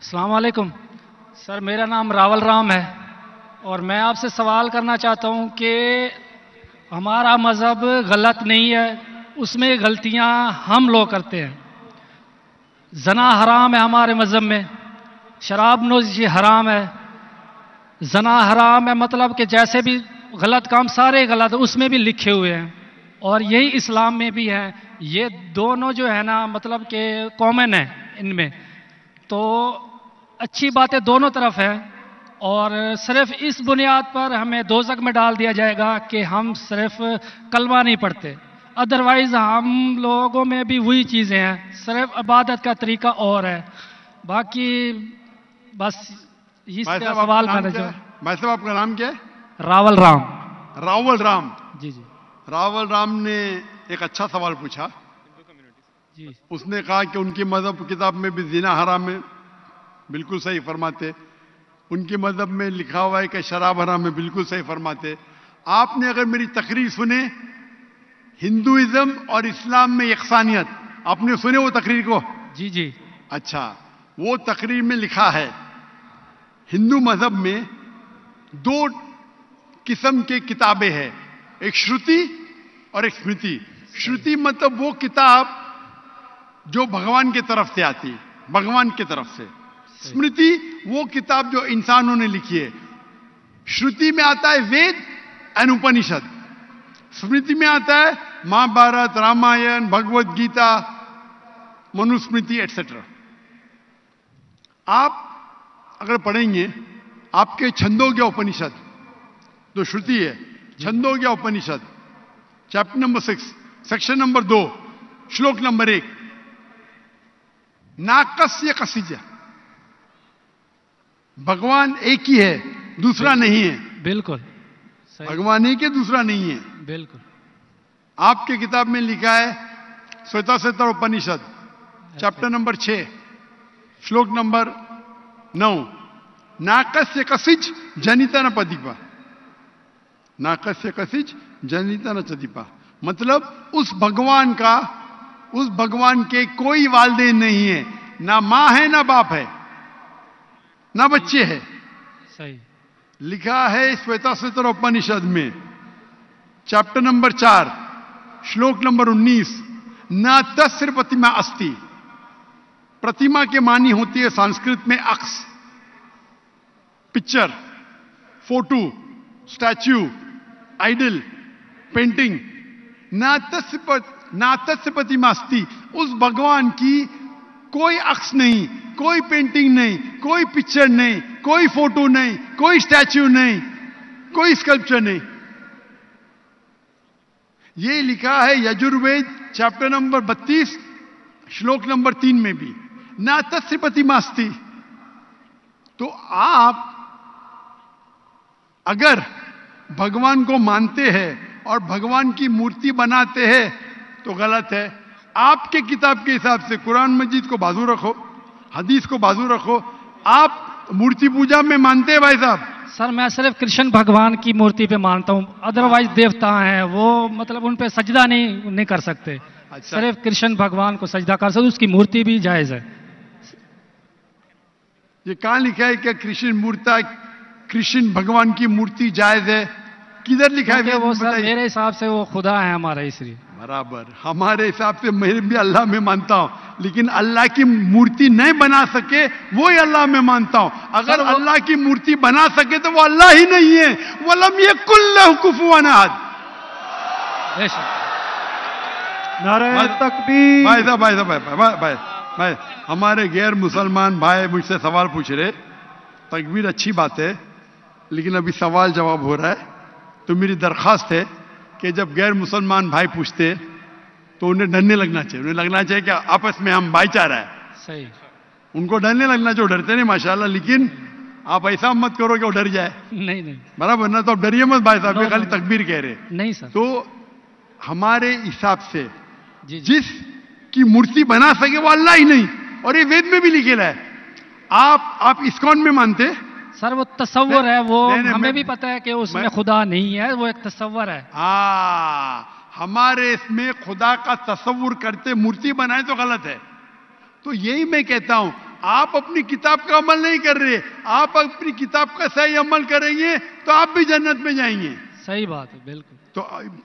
अस्सलाम वालेकुम सर, मेरा नाम रावल राम है और मैं आपसे सवाल करना चाहता हूं कि हमारा मज़हब गलत नहीं है, उसमें गलतियां हम लोग करते हैं। जना हराम है हमारे मज़हब में, शराब नोशी हराम है, जना हराम है, मतलब कि जैसे भी गलत काम सारे गलत उसमें भी लिखे हुए हैं और यही इस्लाम में भी है। ये दोनों जो है ना, मतलब कि कॉमन है इनमें, तो अच्छी बातें दोनों तरफ है और सिर्फ इस बुनियाद पर हमें दोज़ख में डाल दिया जाएगा कि हम सिर्फ कलमा नहीं पढ़ते। अदरवाइज हम लोगों में भी वही चीज़ें हैं, सिर्फ इबादत का तरीका और है। बाकी बस इस सवाल मैंने जो। भाई साहब, आपका नाम क्या है? रावल राम। रावल राम जी जी। रावल राम ने एक अच्छा सवाल पूछा जी। उसने कहा कि उनकी मजहब किताब में भी जिना हराम है, बिल्कुल सही फरमाते। उनके मजहब में लिखा हुआ है कि शराब हराम है, बिल्कुल सही फरमाते। आपने अगर मेरी तकरीर सुने हिंदुइज्म और इस्लाम में यकसानियत, आपने सुने वो तकरीर को? जी जी। अच्छा, वो तकरीर में लिखा है हिंदू मजहब में दो किस्म के किताबें हैं, एक श्रुति और एक स्मृति। श्रुति मतलब वो किताब जो भगवान की तरफ से आती, भगवान की तरफ से। स्मृति वो किताब जो इंसानों ने लिखी है। श्रुति में आता है वेद एंड उपनिषद, स्मृति में आता है महाभारत, रामायण, भगवत गीता, मनुस्मृति एटसेट्रा। आप अगर पढ़ेंगे आपके छंदोग्य उपनिषद जो श्रुति है, छंदोग्य उपनिषद चैप्टर नंबर 6 सेक्शन नंबर 2 श्लोक नंबर 1, नाकस्य कसिज, भगवान एक ही है, दूसरा नहीं है। बिल्कुल भगवान एक है, दूसरा नहीं है। बिल्कुल। आपके किताब में लिखा है श्वेता उपनिषद चैप्टर नंबर 6 श्लोक नंबर 9, नाकस्य कसिज जनिता न पदीपा, नाकस्य कसिज जनिता न चदीपा, मतलब उस भगवान का, उस भगवान के कोई वालिदैन नहीं है, ना मां है ना बाप है ना बच्चे हैं। सही लिखा है श्वेता उपनिषद में चैप्टर नंबर 4 श्लोक नंबर 19, न तस्य प्रतिमा अस्ति, प्रतिमा के मानी होती है संस्कृत में अक्स, picture, photo, statue, idol, painting. ना तस्य प्रतिमा अस्ति, उस भगवान की कोई अक्स नहीं, कोई पेंटिंग नहीं, कोई पिक्चर नहीं, कोई फोटो नहीं, कोई स्टैच्यू नहीं, कोई स्कल्पचर नहीं। ये लिखा है यजुर्वेद चैप्टर नंबर 32 श्लोक नंबर 3 में भी, ना तस्य प्रतिमा अस्ति। तो आप अगर भगवान को मानते हैं और भगवान की मूर्ति बनाते हैं तो गलत है। आपके किताब के हिसाब से कुरान मजीद को बाजू रखो, हदीस को बाजू रखो। आप मूर्ति पूजा में मानते हैं भाई साहब? सर, मैं सिर्फ कृष्ण भगवान की मूर्ति पे मानता हूँ, अदरवाइज देवता हैं वो, मतलब उन पे सजदा नहीं कर सकते। अच्छा। सिर्फ कृष्ण भगवान को सजदा कर सकते, उसकी मूर्ति भी जायज है। ये कहां लिखा है कि कृष्ण भगवान की मूर्ति जायज है? किधर लिखा है? वो सर मेरे हिसाब से वो खुदा है हमारा, इसलिए। बराबर, हमारे हिसाब से मैं भी अल्लाह में मानता हूं, लेकिन अल्लाह की मूर्ति नहीं बना सके वो ही अल्लाह में मानता हूं। अगर अल्लाह की मूर्ति बना सके तो वो अल्लाह ही नहीं है। वलम यकुल लहु कुफुवन अहद। नारे तकबीर। भाई हमारे गैर मुसलमान भाई मुझसे सवाल पूछ रहे। तकबीर अच्छी बात है, लेकिन अभी सवाल जवाब हो रहा है, तो मेरी दरखास्त है कि जब गैर मुसलमान भाई पूछते तो उन्हें डरने लगना चाहिए। उन्हें लगना चाहिए कि आपस में हम भाईचारा है। सही। उनको डरने लगना चाहिए। डरते नहीं माशाल्लाह, लेकिन आप ऐसा मत करो कि वो डर जाए। नहीं नहीं, बराबर ना? तो आप डरिए मत भाई साहब, खाली तकबीर कह रहे। नहीं सर। तो हमारे हिसाब से जिसकी मूर्ति बना सके वो अल्लाह ही नहीं, और ये वेद में भी लिखेला है। आप इस्कॉन में मानते? सर वो तसव्वुर है, वो हमें भी पता है कि उसमें खुदा नहीं है, वो एक तसव्वुर है। हमारे इसमें खुदा का तसव्वुर करते मूर्ति बनाए तो गलत है। तो यही मैं कहता हूं, आप अपनी किताब का अमल नहीं कर रहे, आप अपनी किताब का सही अमल करेंगे तो आप भी जन्नत में जाएंगे। सही बात है, बिल्कुल। तो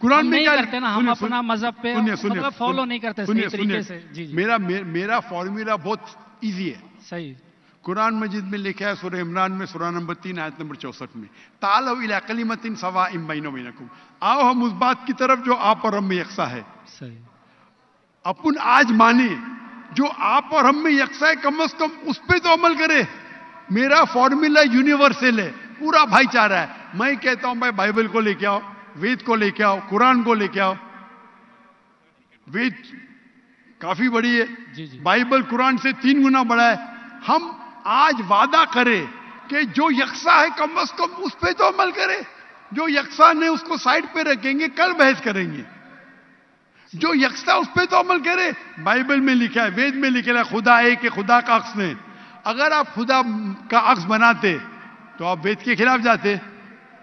कुरान में नहीं क्या करते ना, हम अपना मजहब पे मतलब फॉलो नहीं करते सही तरीके से। जी जी, मेरा फॉर्मूला बहुत इजी है। सही। कुरान मजीद में लिखा है सूरह इमरान में सूरह नंबर 3 आयत नंबर 64 में, तालव इला कलिमतिन सवाइम बैना बैनकुम, आओ हम उस बात की तरफ जो आप और हम में यकसा है। सही। अपन आज माने जो आप और हम में यकसा है, कम से कम उस पे तो अमल करे। मेरा फॉर्मूला यूनिवर्सल है, पूरा भाईचारा है। मैं कहता हूं भाई बाइबल को लेके आओ, वेद को लेके आओ, कुरान को लेके आओ। वेद काफी बड़ी है, जी जी, बाइबल कुरान से 3 गुना बड़ा है। हम आज वादा करें कि जो यकसा है कम से कम उस पे तो अमल करें। जो यकसा नहीं उसको साइड पे रखेंगे, कल बहस करेंगे। जो यकसा उस पे तो अमल करे। बाइबल में लिखा है, वेद में लिखा है, खुदा एक है, खुदा का अक्स नहीं। अगर आप खुदा का अक्स बनाते तो आप वेद के खिलाफ जाते।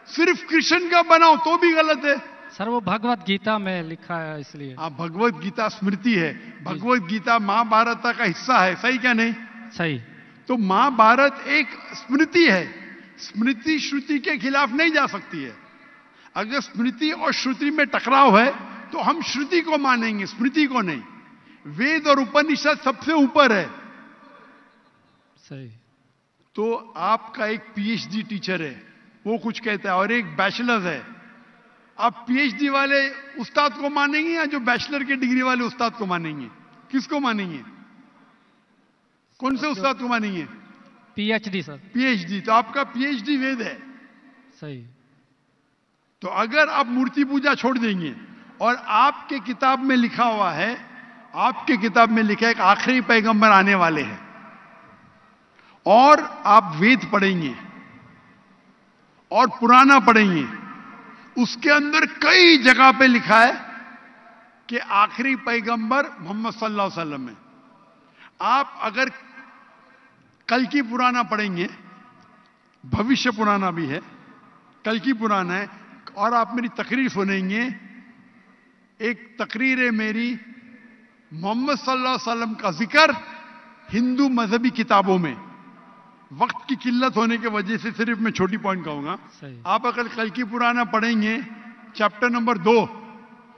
सिर्फ कृष्ण का बनाओ तो भी गलत है। सर वो भगवत गीता में लिखा है, इसलिए। आप भगवत गीता स्मृति है, भगवत गीता महाभारत का हिस्सा है, सही क्या नहीं? सही। तो महाभारत एक स्मृति है, स्मृति श्रुति के खिलाफ नहीं जा सकती है। अगर स्मृति और श्रुति में टकराव है तो हम श्रुति को मानेंगे, स्मृति को नहीं। वेद और उपनिषद सबसे ऊपर है। सही। तो आपका एक पीएचडी टीचर है, वो कुछ कहता है, और एक बैचलर है। आप पीएचडी वाले उस्ताद को मानेंगे या जो बैचलर के डिग्री वाले उस्ताद को मानेंगे? किसको मानेंगे? कौन से उस्ताद को मानेंगे? PhD sir. पीएचडी। तो आपका पीएचडी वेद है। सही। तो अगर आप मूर्ति पूजा छोड़ देंगे और आपके किताब में लिखा हुआ है, आपके किताब में लिखा है कि आखिरी पैगंबर आने वाले हैं, और आप वेद पढ़ेंगे और पुराना पढ़ेंगे, उसके अंदर कई जगह पे लिखा है कि आखिरी पैगंबर मोहम्मद सल्लल्लाहु अलैहि वसल्लम है। आप अगर कल की पुराना पढ़ेंगे, भविष्य पुराना भी है, कल की पुराना है, और आप मेरी तकरीर सुनेंगे। एक तकरीर है मेरी, मोहम्मद सल्लल्लाहु अलैहि वसल्लम का जिक्र हिंदू मजहबी किताबों में। वक्त की किल्लत होने की वजह से सिर्फ मैं छोटी पॉइंट कहूंगा। आप अगर कल की पुराना पढ़ेंगे, चैप्टर नंबर 2,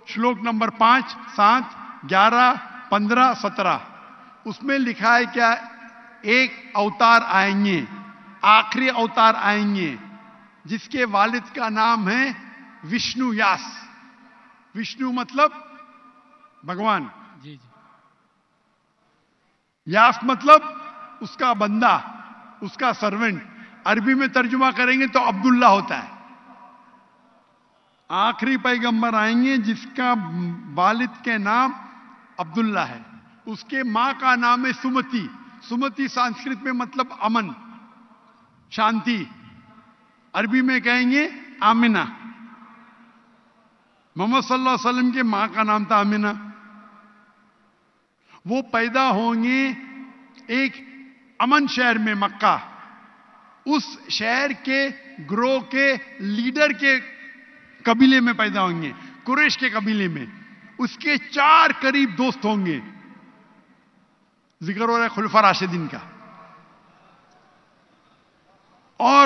श्लोक नंबर 5, 7, 11, 15, 17, उसमें लिखा है क्या? एक अवतार आएंगे, आखिरी अवतार आएंगे, जिसके वालिद का नाम है विष्णु यास। विष्णु मतलब भगवान, जी जी। यास मतलब उसका बंदा, उसका सर्वेंट। अरबी में तर्जुमा करेंगे तो अब्दुल्ला होता है। आखिरी पैगंबर आएंगे जिसका वालिद के नाम अब्दुल्ला है, उसके मां का नाम है सुमति। सुमति संस्कृत में मतलब अमन, शांति। अरबी में कहेंगे आमिना। मोहम्मद सल्लल्लाहु अलैहि वसल्लम के मां का नाम था आमिना। वो पैदा होंगे एक अमन शहर में, मक्का। उस शहर के ग्रोह के लीडर के कबीले में पैदा होंगे, कुरैश के कबीले में। उसके 4 करीब दोस्त होंगे। जिक्र हो रहा है खुलफा राशिदीन का। और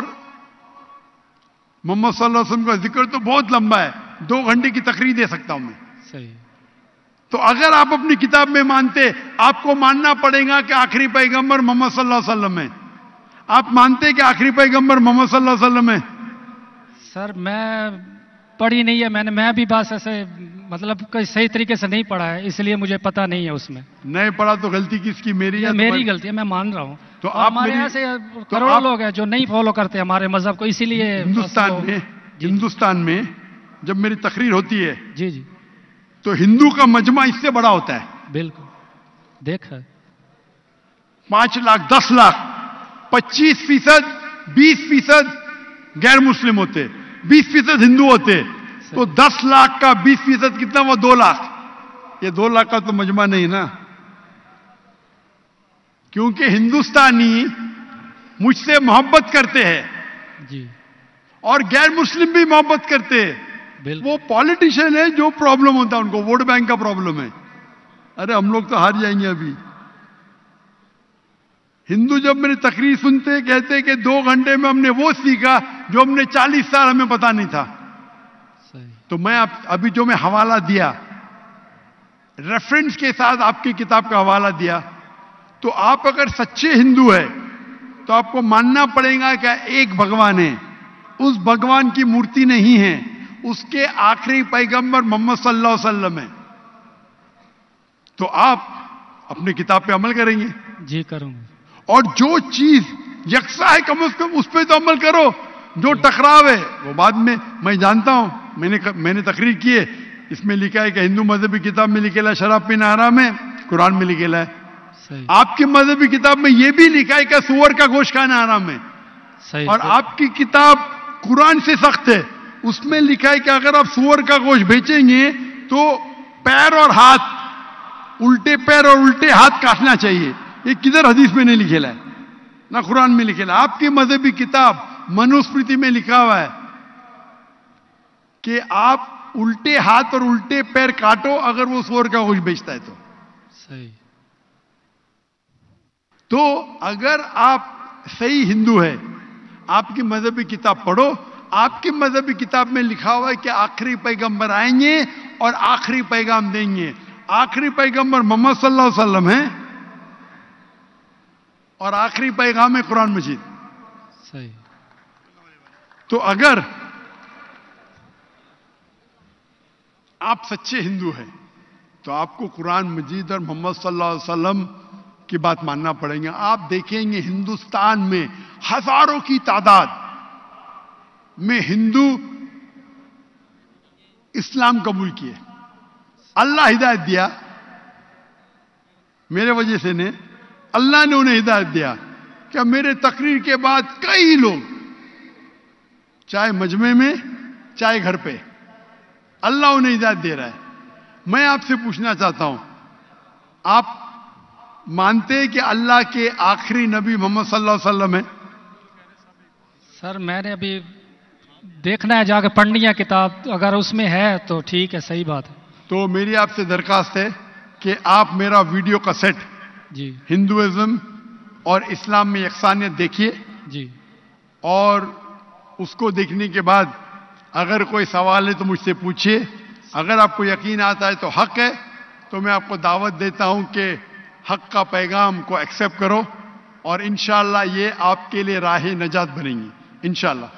मोहम्मद सल्लल्लाहु अलैहि वसल्लम का जिक्र तो बहुत लंबा है, 2 घंटे की तकरीर दे सकता हूं मैं। सही। तो अगर आप अपनी किताब में मानते, आपको मानना पड़ेगा कि आखिरी पैगंबर मोहम्मद सल्लल्लाहु अलैहि वसल्लम है। आप मानते कि आखिरी पैगंबर मोहम्मद सल्लल्लाहु अलैहि वसल्लम है? सर मैं पढ़ी नहीं है, मैं भी बस ऐसे मतलब कोई सही तरीके से नहीं पढ़ा है, इसलिए मुझे पता नहीं है उसमें। नहीं पढ़ा तो गलती किसकी? मेरी है? मेरी गलती है, मैं मान रहा हूं। तो हमारे ऐसे करोड़ों लोग हैं जो नहीं फॉलो करते हमारे मजहब को, इसीलिए हिंदुस्तान में जब मेरी तकरीर होती है, जी जी, तो हिंदू का मजमा इससे बड़ा होता है। बिल्कुल देखा है। 5 लाख, 10 लाख, 25%, 20% गैर मुस्लिम होते, 20% हिंदू होते। तो 10 लाख का 20% कितना? वो 2 लाख। ये 2 लाख का तो मजमा नहीं ना, क्योंकि हिंदुस्तानी मुझसे मोहब्बत करते हैं जी, और गैर मुस्लिम भी मोहब्बत करते हैं। वो पॉलिटिशियन है जो प्रॉब्लम होता है उनको, वोट बैंक का प्रॉब्लम है। अरे हम लोग तो हार जाएंगे अभी। हिंदू जब मेरी तकरीर सुनते कहते कि 2 घंटे में हमने वो सीखा जो हमने 40 साल हमें पता नहीं था। तो मैं अभी जो मैं हवाला दिया, रेफरेंस के साथ आपकी किताब का हवाला दिया, तो आप अगर सच्चे हिंदू है तो आपको मानना पड़ेगा कि एक भगवान है, उस भगवान की मूर्ति नहीं है, उसके आखिरी पैगंबर मोहम्मद सल्लल्लाहु अलैहि वसल्लम है। तो आप अपनी किताब पे अमल करेंगे? जी करूंगा। और जो चीज यकसा है कम से कम उस पर तो अमल करो। जो टकराव है वो बाद में, मैं जानता हूं, मैंने तकरीर की है, इसमें लिखा है कि हिंदू मजहबी किताब में लिखेला है शराब पीना हराम है, कुरान में लिखेला है। आपकी मजहबी किताब में यह भी लिखा है कि सुअर का गोश्त खाना हराम है। सही। और आपकी किताब कुरान से सख्त है, उसमें लिखा है कि अगर आप सुअर का गोश्त बेचेंगे तो पैर और हाथ, उल्टे पैर और उल्टे हाथ काटना चाहिए। ये किधर हदीस में नहीं लिखेला है, ना कुरान में लिखेला। आपकी मजहबी किताब मनुस्मृति में लिखा हुआ है कि आप उल्टे हाथ और उल्टे पैर काटो अगर वो सुअर का गोश्त बेचता है तो। सही। तो अगर आप सही हिंदू है, आपकी मजहबी किताब पढ़ो। आपकी मजहबी किताब में लिखा हुआ है कि आखिरी पैगंबर आएंगे और आखिरी पैगाम देंगे। आखिरी पैगंबर मोहम्मद सल्लल्लाहु अलैहि वसल्लम है और आखिरी पैगाम है कुरान मजीद। सही। तो अगर आप सच्चे हिंदू हैं तो आपको कुरान मजीद और मोहम्मद सल्लल्लाहु अलैहि वसल्लम की बात मानना पड़ेगा। आप देखेंगे हिंदुस्तान में हजारों की तादाद में हिंदू इस्लाम कबूल किए। अल्लाह हिदायत दिया, मेरे वजह से ने, अल्लाह ने उन्हें हिदायत दिया। क्या मेरे तकरीर के बाद कई लोग, चाहे मजमे में चाहे घर पे, अल्लाह उन्हें हिदायत दे रहा है। मैं आपसे पूछना चाहता हूं, आप मानते हैं कि अल्लाह के आखिरी नबी मोहम्मद सल्लल्लाहु अलैहि वसल्लम है? सर मैंने अभी देखना है, जाके पढ़नी है किताब, अगर उसमें है तो ठीक है, सही बात है। तो मेरी आपसे दरखास्त है कि आप मेरा वीडियो कैसेट जी हिंदुइज्म और इस्लाम में यकसानियत देखिए जी, और उसको देखने के बाद अगर कोई सवाल है तो मुझसे पूछिए। अगर आपको यकीन आता है तो हक है, तो मैं आपको दावत देता हूं कि हक का पैगाम को एक्सेप्ट करो और इंशाअल्लाह ये आपके लिए राह नजात बनेंगी इंशाअल्लाह।